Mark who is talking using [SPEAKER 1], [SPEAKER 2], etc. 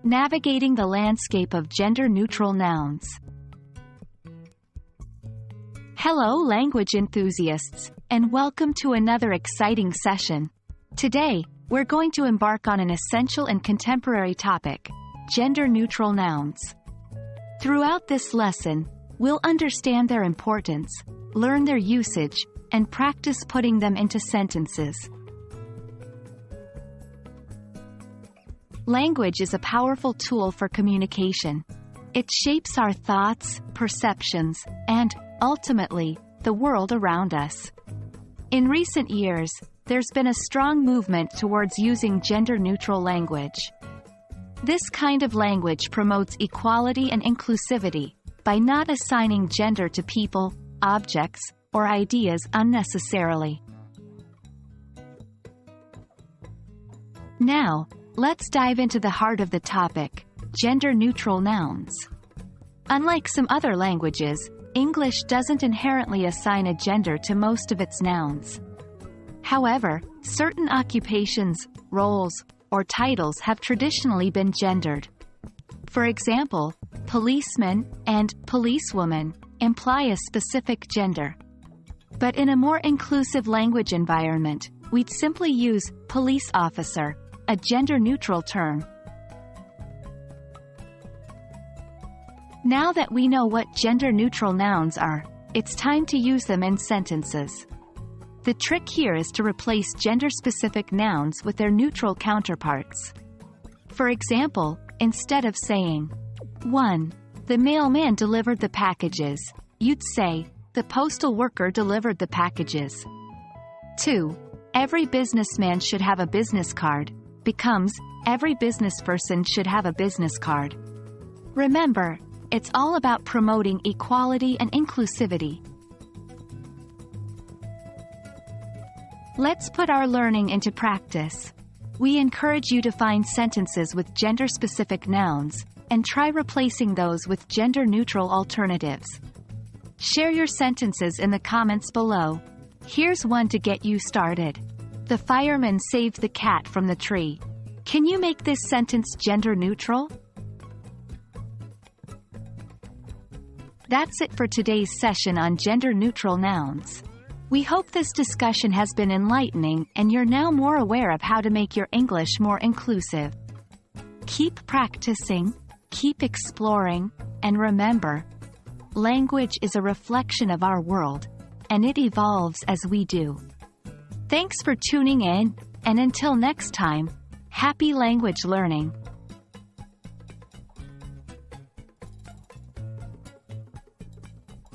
[SPEAKER 1] Navigating the landscape of gender-neutral nouns. Hello language enthusiasts, and welcome to another exciting session. Today, we're going to embark on an essential and contemporary topic, gender-neutral nouns. Throughout this lesson, we'll understand their importance, learn their usage, and practice putting them into sentences. Language is a powerful tool for communication. It shapes our thoughts, perceptions, and, ultimately, the world around us. In recent years, there's been a strong movement towards using gender-neutral language. This kind of language promotes equality and inclusivity by not assigning gender to people, objects, or ideas unnecessarily. Now, let's dive into the heart of the topic, gender-neutral nouns. Unlike some other languages, English doesn't inherently assign a gender to most of its nouns. However, certain occupations, roles, or titles have traditionally been gendered. For example, policeman and policewoman imply a specific gender. But in a more inclusive language environment, we'd simply use police officer, a gender-neutral term. Now that we know what gender-neutral nouns are, it's time to use them in sentences. The trick here is to replace gender-specific nouns with their neutral counterparts. For example, instead of saying, 1. The mailman delivered the packages, you'd say, the postal worker delivered the packages. 2. Every businessman should have a business card becomes, every businessperson should have a business card. Remember, it's all about promoting equality and inclusivity. Let's put our learning into practice. We encourage you to find sentences with gender-specific nouns, and try replacing those with gender-neutral alternatives. Share your sentences in the comments below. Here's one to get you started. The fireman saved the cat from the tree. Can you make this sentence gender-neutral? That's it for today's session on gender-neutral nouns. We hope this discussion has been enlightening and you're now more aware of how to make your English more inclusive. Keep practicing, keep exploring, and remember, language is a reflection of our world, and it evolves as we do. Thanks for tuning in, and until next time, happy language learning.